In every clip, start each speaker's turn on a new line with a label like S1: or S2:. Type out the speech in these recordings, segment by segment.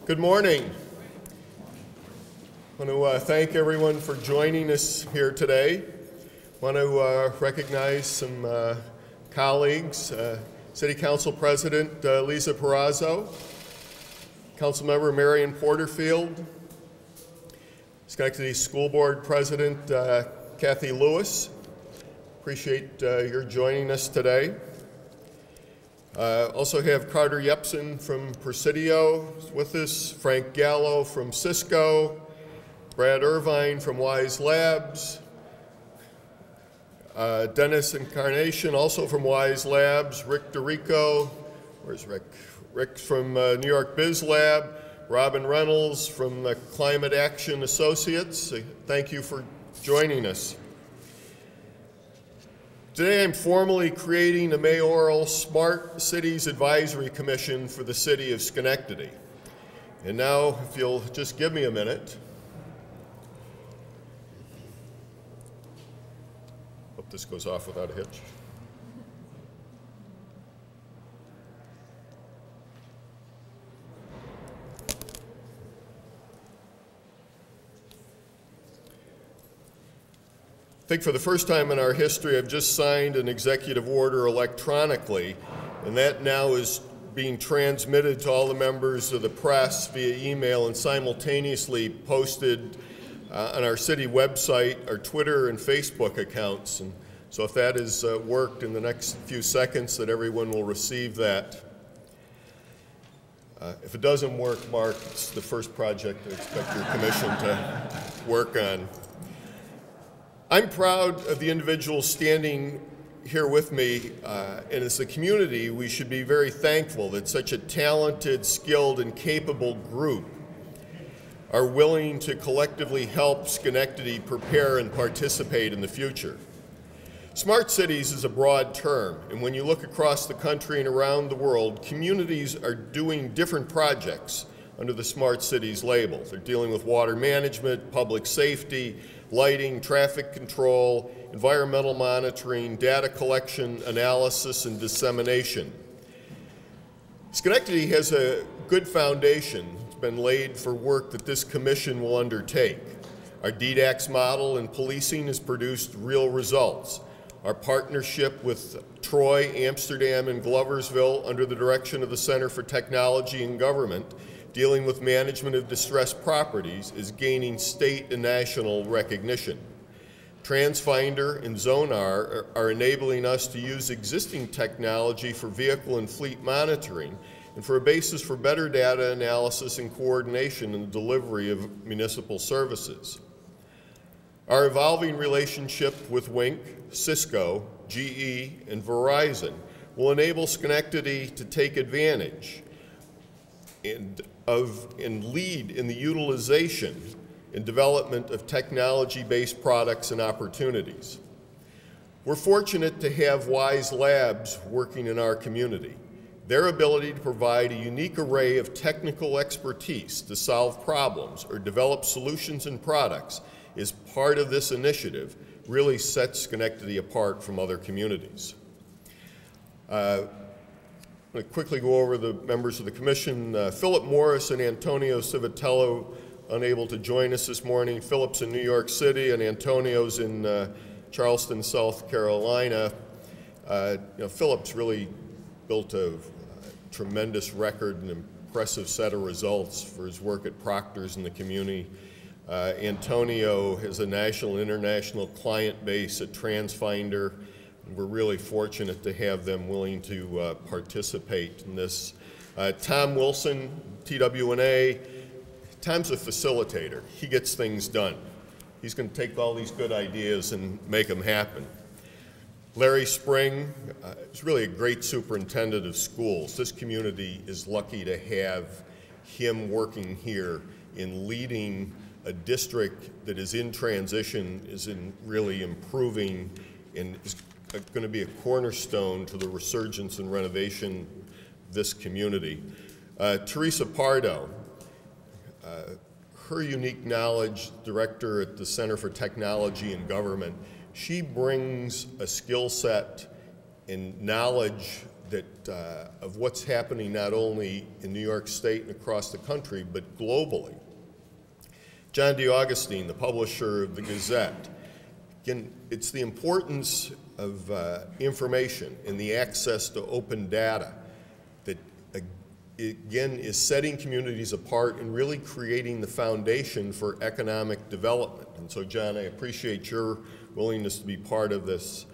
S1: Good morning. I want to thank everyone for joining us here today. I want to recognize some colleagues, City Council President Lisa Perazzo, Councilmember Marion Porterfield, Schenectady School Board President Kathy Lewis. Appreciate your joining us today. Also have Carter Yepsen from Presidio with us, Frank Gallo from Cisco, Brad Irvine from Wise Labs, Dennis Incarnation also from Wise Labs, Rick DeRico, where's Rick? Rick from New York Biz Lab, Robin Reynolds from the Climate Action Associates. Thank you for joining us. Today I'm formally creating a Mayoral Smart Cities Advisory Commission for the City of Schenectady. And now, if you'll just give me a minute. Hope this goes off without a hitch. I think for the first time in our history, I've just signed an executive order electronically, and that now is being transmitted to all the members of the press via email and simultaneously posted on our city website, our Twitter and Facebook accounts. And so if that has worked in the next few seconds, that everyone will receive that. If it doesn't work, Mark, it's the first project I expect your commission to work on. I'm proud of the individuals standing here with me, and as a community, we should be very thankful that such a talented, skilled, and capable group are willing to collectively help Schenectady prepare and participate in the future. Smart cities is a broad term, and when you look across the country and around the world, communities are doing different projects under the Smart Cities label. They're dealing with water management, public safety, lighting, traffic control, environmental monitoring, data collection, analysis, and dissemination. Schenectady has a good foundation. It's been laid for work that this commission will undertake. Our DDAX model in policing has produced real results. Our partnership with Troy, Amsterdam, and Gloversville under the direction of the Center for Technology and Government dealing with management of distressed properties is gaining state and national recognition. TransFinder and Zonar are enabling us to use existing technology for vehicle and fleet monitoring and for a basis for better data analysis and coordination in the delivery of municipal services. Our evolving relationship with Wink, Cisco, GE, and Verizon will enable Schenectady to take advantage and lead in the utilization and development of technology-based products and opportunities. We're fortunate to have Wise Labs working in our community. Their ability to provide a unique array of technical expertise to solve problems or develop solutions and products as part of this initiative really sets Schenectady apart from other communities. I'm going to quickly go over the members of the commission. Philip Morris and Antonio Civitello unable to join us this morning. Philip's in New York City and Antonio's in Charleston, South Carolina. Philip's really built a tremendous record and impressive set of results for his work at Proctor's in the community. Antonio has a national and international client base at TransFinder. We're really fortunate to have them willing to participate in this. Tom Wilson, TWNA. Tom's a facilitator. He gets things done. He's going to take all these good ideas and make them happen. Larry Spring is really a great superintendent of schools. This community is lucky to have him working here in leading a district that is in transition, is in really improving, and is going to be a cornerstone to the resurgence and renovation of this community. Teresa Pardo, her unique knowledge, director at the Center for Technology and Government, she brings a skill set and knowledge that of what's happening not only in New York State and across the country, but globally. John DeAugustine, the publisher of the Gazette. Again, it's the importance of information and the access to open data that, again, is setting communities apart and really creating the foundation for economic development. And so, John, I appreciate your willingness to be part of this.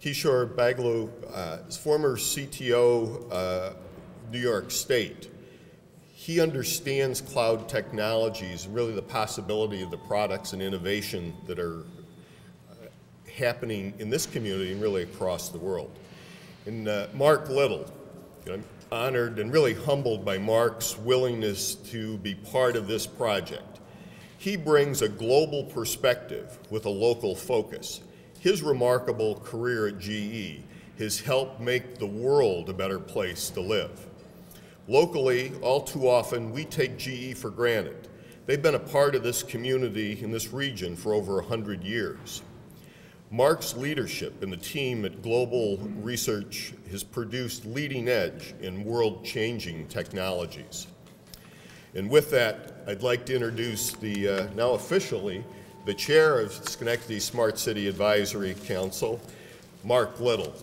S1: Kishore Baglu is former CTO of New York State. He understands cloud technologies and really the possibility of the products and innovation that are happening in this community and really across the world. And Mark Little, I'm honored and really humbled by Mark's willingness to be part of this project. He brings a global perspective with a local focus. His remarkable career at GE has helped make the world a better place to live. Locally, all too often, we take GE for granted. They've been a part of this community in this region for over 100 years. Mark's leadership and the team at Global Research has produced leading edge and world-changing technologies. And with that, I'd like to introduce the, now officially, the chair of Schenectady Smart City Advisory Council, Mark Little.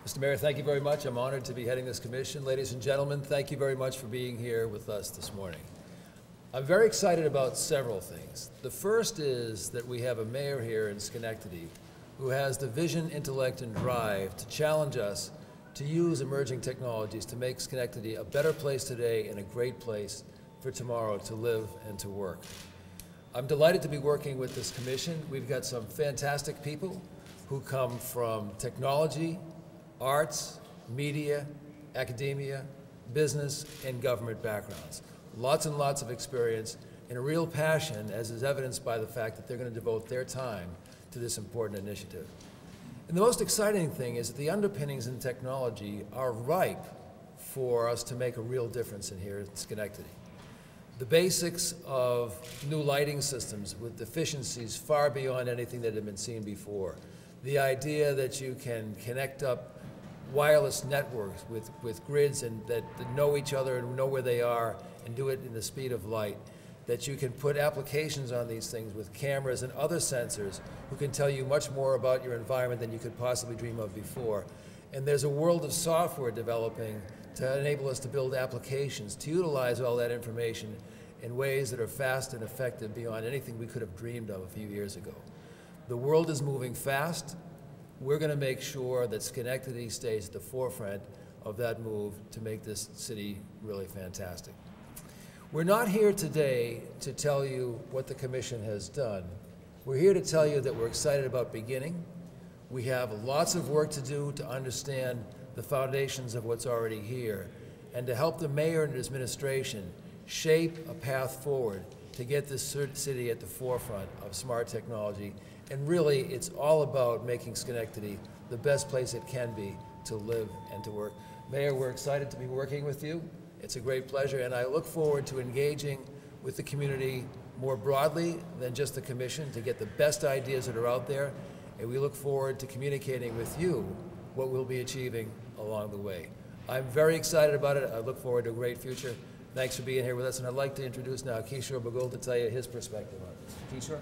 S2: Mr. Mayor, thank you very much. I'm honored to be heading this commission. Ladies and gentlemen, thank you very much for being here with us this morning. I'm very excited about several things. The first is that we have a mayor here in Schenectady who has the vision, intellect, and drive to challenge us to use emerging technologies to make Schenectady a better place today and a great place for tomorrow to live and to work. I'm delighted to be working with this commission. We've got some fantastic people who come from technology, arts, media, academia, business, and government backgrounds. Lots and lots of experience and a real passion, as is evidenced by the fact that they're going to devote their time to this important initiative. And the most exciting thing is that the underpinnings in technology are ripe for us to make a real difference in here in Schenectady. The basics of new lighting systems with efficiencies far beyond anything that had been seen before. The idea that you can connect up wireless networks with grids and that know each other and know where they are and do it in the speed of light. That you can put applications on these things with cameras and other sensors who can tell you much more about your environment than you could possibly dream of before. And there's a world of software developing to enable us to build applications, to utilize all that information in ways that are fast and effective beyond anything we could have dreamed of a few years ago. The world is moving fast. We're going to make sure that Schenectady stays at the forefront of that move to make this city really fantastic. We're not here today to tell you what the commission has done. We're here to tell you that we're excited about beginning. We have lots of work to do to understand the foundations of what's already here and to help the mayor and his administration shape a path forward to get this city at the forefront of smart technology. And really, it's all about making Schenectady the best place it can be to live and to work. Mayor, we're excited to be working with you. It's a great pleasure, and I look forward to engaging with the community more broadly than just the commission to get the best ideas that are out there, and we look forward to communicating with you what we'll be achieving along the way. I'm very excited about it. I look forward to a great future. Thanks for being here with us, and I'd like to introduce now Kishore Bagul to tell you his perspective on this. Kishore?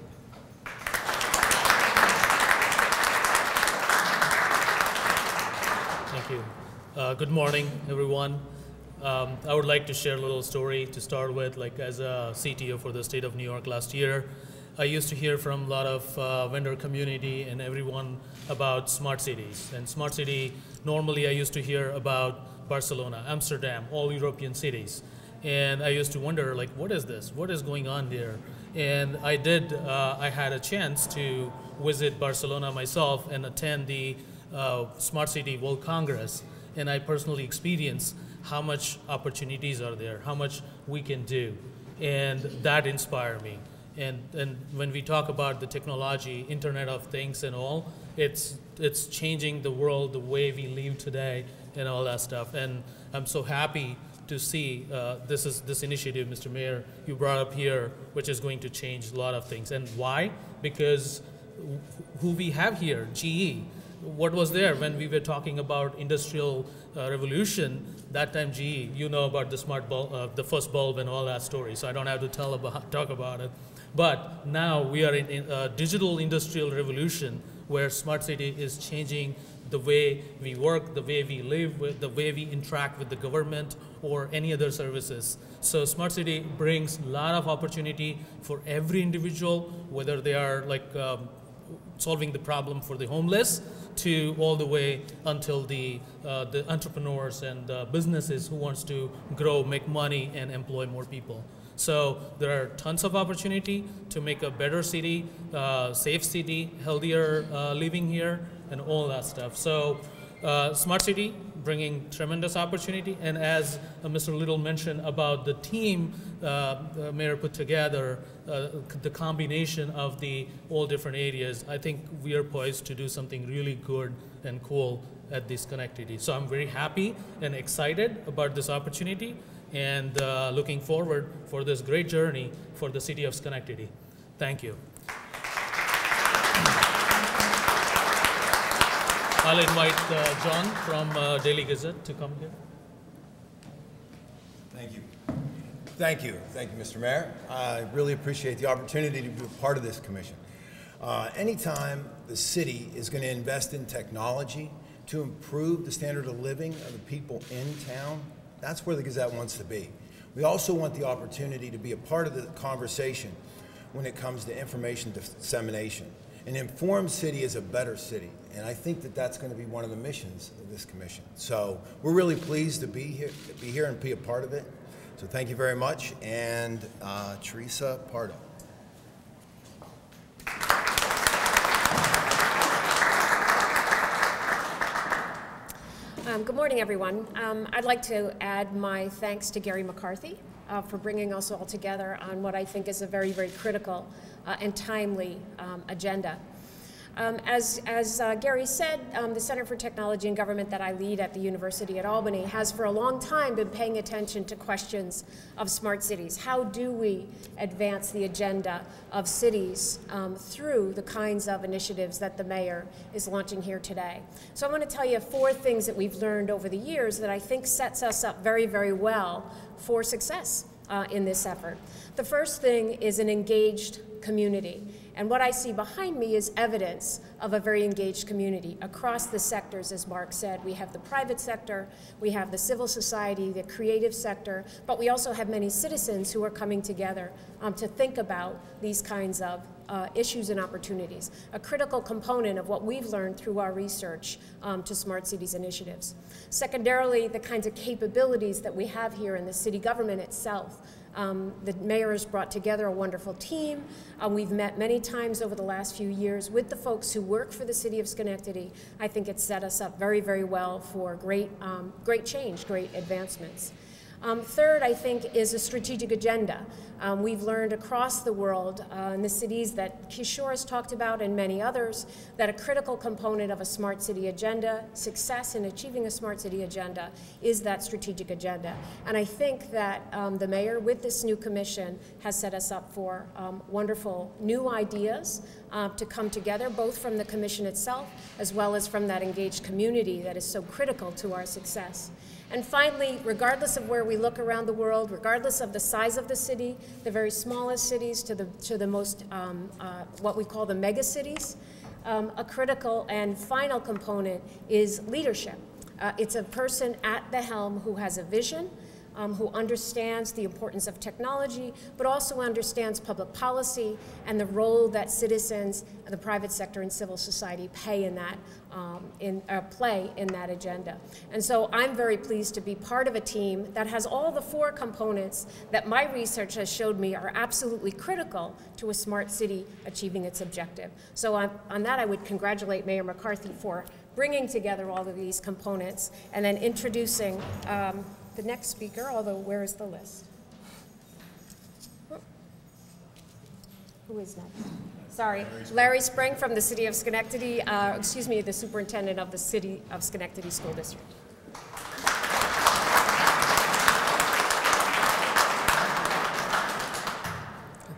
S3: Thank you. Good morning, everyone. I would like to share a little story to start with. Like, as a CTO for the state of New York last year, I used to hear from a lot of vendor community and everyone about smart cities. And smart city, normally I used to hear about Barcelona, Amsterdam, all European cities. And I used to wonder, like, what is this? What is going on there? And I had a chance to visit Barcelona myself and attend the Smart City World Congress. And I personally experienced how much opportunities are there, how much we can do. And that inspired me. And when we talk about the technology, Internet of Things and all, it's changing the world, the way we live today and all that stuff. And I'm so happy to see this initiative, Mr. Mayor, you brought up here, which is going to change a lot of things. And why? Because who we have here, GE, what was there when we were talking about industrial revolution, that time GE, you know about the smart bulb, the first bulb and all that story, so I don't have to talk about it. But now we are in a digital industrial revolution where smart city is changing the way we work, the way we live, the way we interact with the government or any other services. So smart city brings a lot of opportunity for every individual, whether they are like solving the problem for the homeless to all the way until the entrepreneurs and businesses who wants to grow, make money, and employ more people. So there are tons of opportunity to make a better city, safe city, healthier living here, and all that stuff. So smart city bringing tremendous opportunity, and as Mr. Little mentioned about the team the mayor put together, the combination of the all different areas, I think we are poised to do something really good and cool at the Schenectady. So I'm very happy and excited about this opportunity, and looking forward for this great journey for the city of Schenectady. Thank you. I'll invite John from Daily Gazette to come here.
S4: Thank you. Thank you. Thank you, Mr. Mayor. I really appreciate the opportunity to be a part of this commission. Anytime the city is going to invest in technology to improve the standard of living of the people in town, that's where the Gazette wants to be. We also want the opportunity to be a part of the conversation when it comes to information dissemination. An informed city is a better city, and I think that that's going to be one of the missions of this commission. So we're really pleased to be here and be a part of it. So thank you very much, and Teresa Pardo.
S5: Good morning, everyone. I'd like to add my thanks to Gary McCarthy for bringing us all together on what I think is a very, very critical and timely agenda. As Gary said, the Center for Technology and Government that I lead at the University at Albany has for a long time been paying attention to questions of smart cities. How do we advance the agenda of cities through the kinds of initiatives that the mayor is launching here today? So I want to tell you 4 things that we've learned over the years that I think sets us up very, very well for success in this effort. The first thing is an engaged community. And what I see behind me is evidence of a very engaged community across the sectors, as Mark said. We have the private sector, we have the civil society, the creative sector, but we also have many citizens who are coming together to think about these kinds of issues and opportunities, a critical component of what we've learned through our research to Smart Cities initiatives. Secondarily, the kinds of capabilities that we have here in the city government itself. The mayor has brought together a wonderful team. We've met many times over the last few years with the folks who work for the city of Schenectady. I think it's set us up very, very well for great change, great advancements. Third, I think, is a strategic agenda. We've learned across the world, in the cities that Kishore has talked about and many others, that a critical component of a smart city agenda, success in achieving a smart city agenda, is that strategic agenda. And I think that the mayor, with this new commission, has set us up for wonderful new ideas to come together, both from the commission itself, as well as from that engaged community that is so critical to our success. And finally, regardless of where we look around the world, regardless of the size of the city, the very smallest cities to the most, what we call the mega cities, a critical and final component is leadership. It's a person at the helm who has a vision, who understands the importance of technology, but also understands public policy and the role that citizens, the private sector, and civil society play in that agenda. And so I'm very pleased to be part of a team that has all the 4 components that my research has showed me are absolutely critical to a smart city achieving its objective. So on that, I would congratulate Mayor McCarthy for bringing together all of these components and then introducing the next speaker, although where is the list? Who is next? Sorry, Larry Spring from the City of Schenectady, excuse me, the Superintendent of the City of Schenectady School District.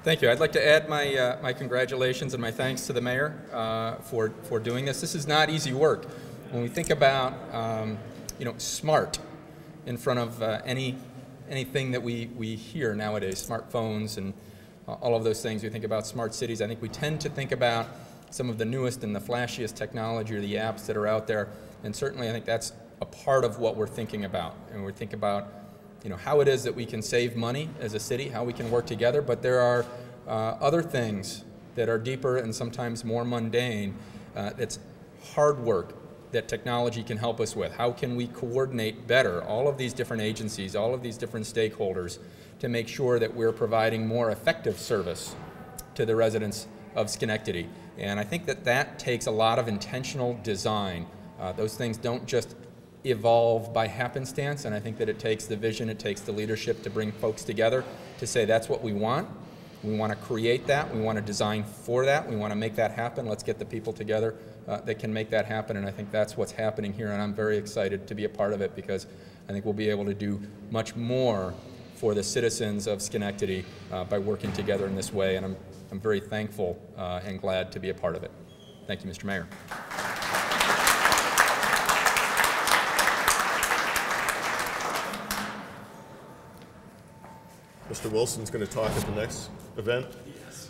S6: Thank you. I'd like to add my, my congratulations and my thanks to the mayor for doing this. This is not easy work. When we think about you know, smart in front of anything that we hear nowadays, smartphones and all of those things, we think about smart cities. I think we tend to think about some of the newest and the flashiest technology or the apps that are out there, and certainly I think that's a part of what we're thinking about. And we think about, you know, how it is that we can save money as a city, how we can work together, but there are other things that are deeper and sometimes more mundane. That's hard work that technology can help us with. How can we coordinate better all of these different agencies, all of these different stakeholders to make sure that we're providing more effective service to the residents of Schenectady? And I think that that takes a lot of intentional design. Those things don't just evolve by happenstance, and I think that it takes the vision, it takes the leadership to bring folks together to say that's what we want. We want to create that, we want to design for that, we want to make that happen. Let's get the people together that can make that happen, and I think that's what's happening here, and I'm very excited to be a part of it because I think we'll be able to do much more for the citizens of Schenectady by working together in this way, and I'm very thankful and glad to be a part of it. Thank you, Mr. Mayor.
S1: Mr. Wilson's going to talk at the next event. Yes.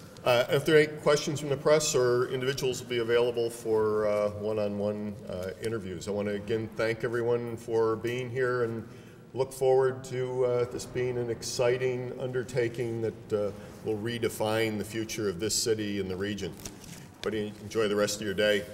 S1: If there are any questions from the press, or individuals will be available for one-on-one interviews. I want to again thank everyone for being here and look forward to this being an exciting undertaking that will redefine the future of this city and the region. Everybody enjoy the rest of your day.